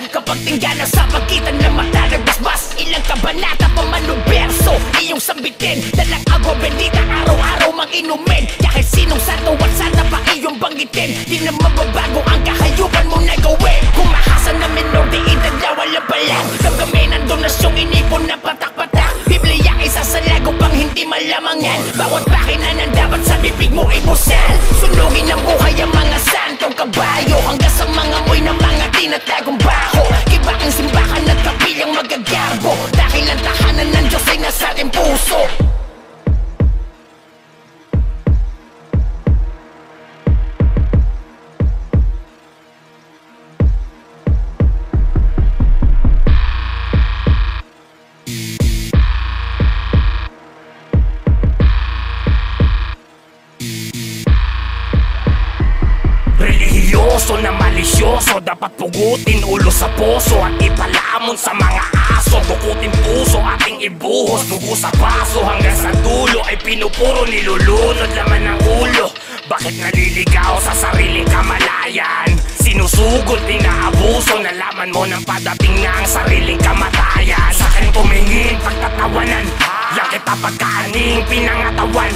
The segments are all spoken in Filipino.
Kapag tinggalan sa pagitan ng mata nagbasbas, ilang kabanata pa man ng berso iyong sambitin. Dalang agwa bendita, araw-araw mang inumin. Kahit sinong santo at sana pa iyong banggitin, di na mababago ang kahayupan mo na gawin. Kumahasa na minor, di edad na walang balang. Gamgamay ng donasyong inipon na patak-patak. Biblia isa sa lago pang hindi malamangan. Bawat pakina ng dapat sa bibig mo ibusal. Sunugin ng buhay ang mga santong kabayo, hanggang sa mga moy ng mga tinatagong baho. Iba ang simbahan at kapilyang magagarbo, dahil ang tahanan ng Diyos ay nasa ating puso. Relihiyoso na malisyoso, dapat pugutin ulo sa poso at ipalamon sa mga aso. Dukutin puso, ating ibuhos, dugo sa baso, hanggang sa dulo ay pinupuro, nilulunod laman ng ulo. Bakit naliligaw sa sariling kamalayan? Sinusugod, inaabuso, nalaman mo ng padating na ang sariling kamatayan. Sa akin tumingin, pagtatawanan, yang kita pagkaaning pinangatawan.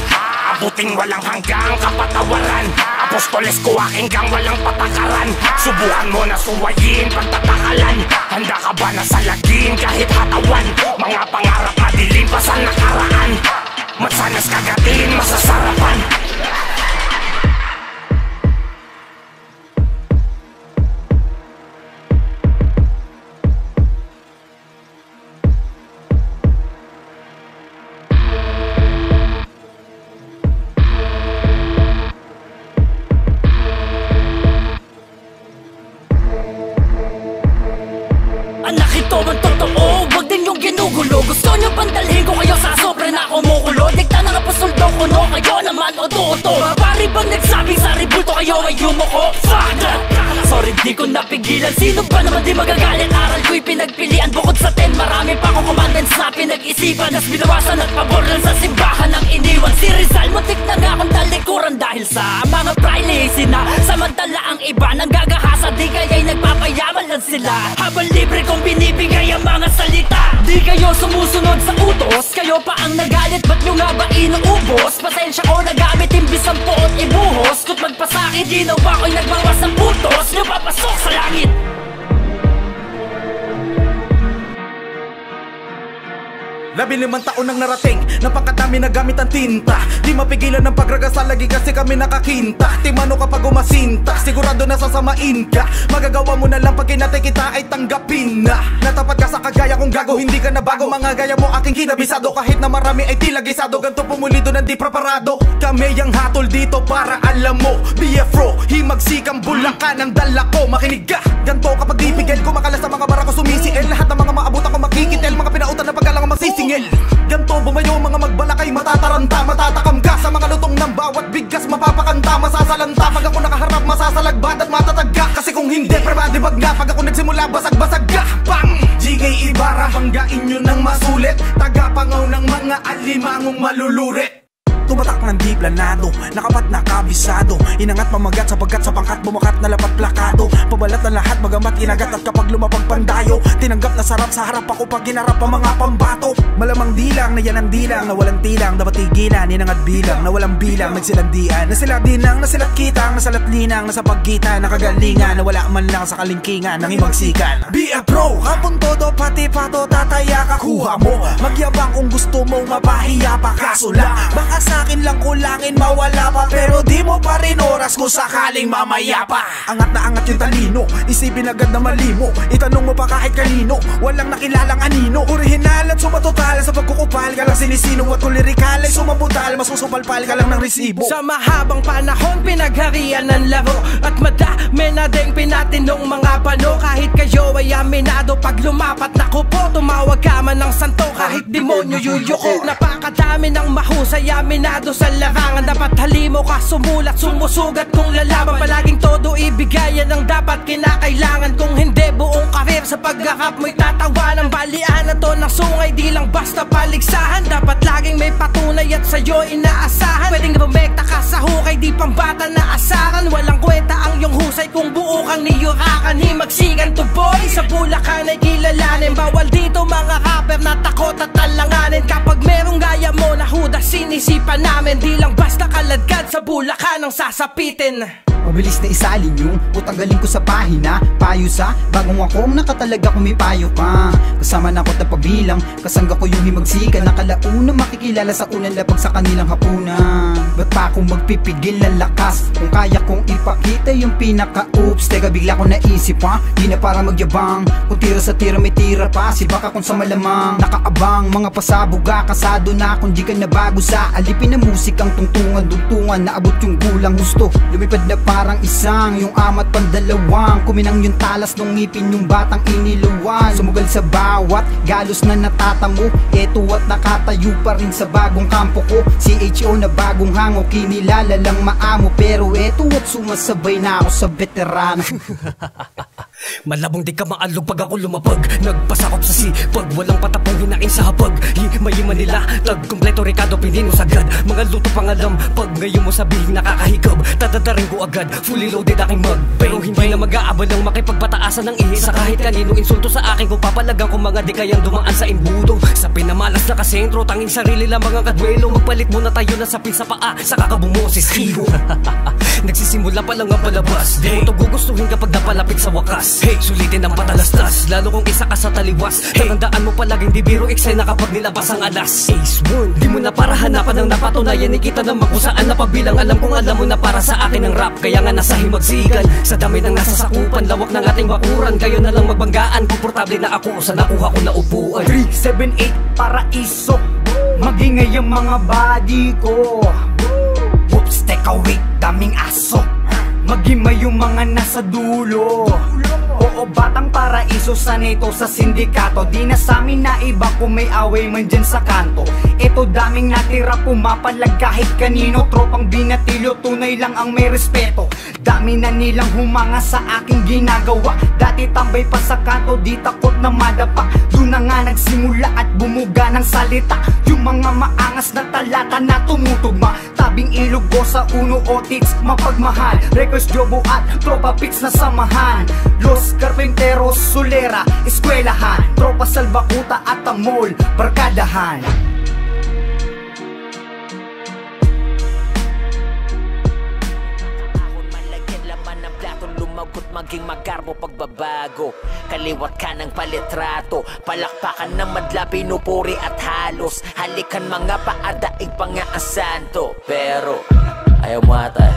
Abuting walang hanggang kapatawaran, apostoles ko aking gang walang patakaran. Subukan mo na suwayin pagtatakalan. Handa ka ba na salagin kahit hatawan? Mga pangarap madilim pa sa nakaraan, matsanas kagatin masasarapan. Anak, ito ang totoo, wag din yung ginugulo. Gusto nyo pandalhin ko kayo sa sobra na kumukulo. Dikta ng apostol daw kuno, kayo naman oto-oto. Mapari bang nagsabing sa ribulto kayo ay yumuko? Fuck that! Sorry di ko napigilan, sino ba naman di magagalit? Aral ko'y pinagpilian, bukod sa 10 marami pa akong commandments na pinag-isipan. Nas binawasan at pabor lang sa simbahan ang iniwan. Si Rizal, muntik na nga akong talikuran dahil sa mga privacy na. Samantala ang iba nang gagahasa, di kaya'y nagpapayaman lang sila. Habang libre kong binibigay ang mga salita, di kayo sumusunod sa utos. Kayo pa ang nagalit, ba't nyo nga ba inuubos? Pasensya ko nagamit imbis ang puot ibuhos. Kut magpasakit, ginawa ko'y nagbawas ng putos. Nyo papasok sa langit. Labinlimang taon nang narating, napakadami na gamit ang tinta. Di mapigilan ng pagragasal, lagi kasi kami nakakinta. Timano kapag umasinta, sigurado na sasamain ka. Magagawa mo na lang pag kinatay kita ay tanggapin na. Natapat ka sa kagaya kong gago, hindi ka na bago. Mga gaya mo aking kinabisado, kahit na marami ay tila gisado. Ganto pumulido ng di preparado. Kami ang hatol dito para alam mo. BFRO, himagsikang Bulacan ang dala ko. Makinig ka, ganto kapag ibigay ko makalas sa mga barako sumisiel. Lahat ng mga maabutan ko makikitel, mga pinautan na paggalang masising. Ganto bumayo mga magbalakay, matataranta. Matatakam ka sa mga lutong ng bawat bigkas, mapapakanta, masasalanta. Pag ako nakaharap, masasalagbad at matatagga. Kasi kung hindi, prabadibag na. Pag ako nagsimula, basag-basag ka. Bang! GK Ibarra, banggain nyo ng masulit. Tagapangaw ng mga alimangong malulurit. Tumatak ng di planado, nakapat nakabisado. Inangat mamagat sapagkat sa pangkat bumakat na lapat plakado. Pabalat na lahat magamat inagat at kapag lumapag pandayo, tinanggap na sarap sa harap ako pag ginarap ang mga pambato. Malamang dilang na yan ang dilang, na walang tilang. Dapat tigilan, inangat bilang, na walang bilang. Nagsilandian, na sila dinang, na silat kitang, na salat linang, nasa pagkita, nakagalingan, na wala man lang sa kalingkingan ng himagsikan. Be a pro, hapon todo pati pato tataya ka kuha mo. Magyabang kung gusto mong mapahiya pa, kaso lang baka sa akin lang kulangin mawala pa, pero di mo pa rin oras kung sakaling mamaya pa. Angat na angat yung talino, isipin agad na malimo. Itanong mo pa kahit kanino, walang nakilalang anino. Orihinal at sumatotal sa pagkukupal ka lang sinisinong. At kung lirikal ay sumabutal, masusupalpal ka lang ng resibo. Sa mahabang panahon pinagharian ng laro, at madami na ding pinatinong mga pano. Kahit kayo ay aminado, pag lumapat na kupo, tumawag ka man ng santo, kahit demonyo yuyuko. Napakadami ng mahusay aminado sa larangan. Dapat halimo ka sumulat, sumusugat kung lalaban. Palaging todo ibigayan ang dapat kinakailangan. Kung hindi buong karir sa paghakap mo'y tatawanan. Balian na to ng sungay, di lang basta paligsahan. Dapat laging may patunay at sa'yo inaasahan. Pwedeng bumekta ka sa hukay, di pambata na asaran. Walang kwenta ang iyong husay kung buo kang ni Yurakan, himagsikan to boy. Sa Bulacan ay kilalanin, bawal dito mga rapper na takot at talanganin. Kapag merong gaya mo na huda, sinisipan namin. Di lang basta kaladkad, sa Bulacan ang sasapitin. Mabilis na isalin yung o tanggalin ko sa pahina. Payo sa bagong akong nakatalaga kung may payo ka. Kasama na ako na pabilang, kasangga ko yung himagsikan. Nakalauna makikilala sa unang labag sa kanilang hapunan. Ba't pa akong magpipigil ng lakas kung kaya kong ipakita yung pinaka-oops? Teka bigla ko naisip ha, di na para magyabang. Kung tira sa tira may tira pa, si baka kung sa malamang. Nakaabang mga pasabuga, kasado na kung di ka na bago sa alipin na musikang tungtungan, dugtungan. Naabot yung gulang gusto, lumipad na parang isang yung amat pandalawang. Kuminang yung talas nung ngipin yung batang iniluwan. Sumugal sa bawat galos na natatamo. Eto at nakatayo pa rin sa bagong kampo ko. CHO na bagong hango, kinilala lang maamo. Pero eto at sumasabay na ako sa veterano. Malabong di ka maalog pag ako lumapag. Nagpasakop sa sipag, walang patapong hinain sa hapag. Himayin Manila, tag kompleto Ricardo Pinino sagad. Mga luto pangalam, pag ngayon mo sabihin nakakahikab. Tadadaring ko agad, fully loaded aking mag. Pero hindi na mag-aabal ng makipagpataasan ng ihis sa kahit kanino. Insulto sa akin kung papalagang kung mga di kayang dumaan sa imbudo. Sa pinamalas na kasentro, tanging sarili lang mga kadwelo. Magpalit muna tayo na sapin sa paa, sa kakabumoses hiho. Nagsisimula pa lang ang palabas, di mo to gugustuhin kapag napalapit sa wakas. Hey, sulitin ang patalastas, lalo kung isa ka sa taliwas. Hey, tandaan mo palaging di biro eksena kapag nilabas ang alas. Ace 1, di mo na para hanapan ng napatunayan. Ikita naman kung saan napabilang. Alam kong alam mo na para sa akin ang rap, kaya nga nasa himagsikan. Sa dami ng nasa sakupan, lawak ng ating bakuran. Kayo na lang magbanggaan, komportable na ako sa nakuha ko na upuan. 3, 7, 8, paraiso. Magingay ang mga body ko. Whoops, teka wait, daming aso. Magimay yung mga nasa dulo. Oo, batang paraiso, sanito sa sindikato. Di na sa amin na iba kung may away man dyan sa kanto. Eto daming natira, pumapalag kahit kanino. Tropang binatilyo, tunay lang ang may respeto. Dami na nilang humanga sa aking ginagawa. Dati tambay pa sa kanto, di takot na madapa. Doon na nga nagsimula at bumuga ng salita. Yung mga maangas na talata na tumutugma. Tabing ilog ko sa uno otits, mapagmahal. Records Jobo at tropa pits na samahan. Los Carpinteros, Solera, eskwelahan. Tropa Salbakuta at Tamol, barkadahan. Lumagot maging magarbo pagbabago. Kaliwat ka ng palitrato, palakpakan ng madla, pinupuri at halos. Halikan mga paadaig pa nga ang santo. Pero ayaw mo ata,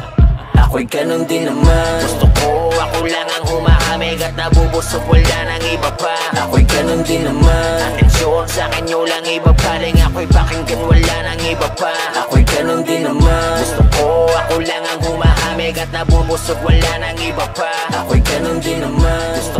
ako'y ganun din naman. Gusto ko ako lang ang humahamig at nabubusog, wala nang iba pa. Ako'y ganun din naman. Atensyon sa akin nyo lang iba paling. Ako'y pakinggan, wala nang iba pa. Ako'y ganun din naman. Gusto ko ako lang ang humahamig at nabubusog, wala nang iba pa. Ako'y ganun din naman. Gusto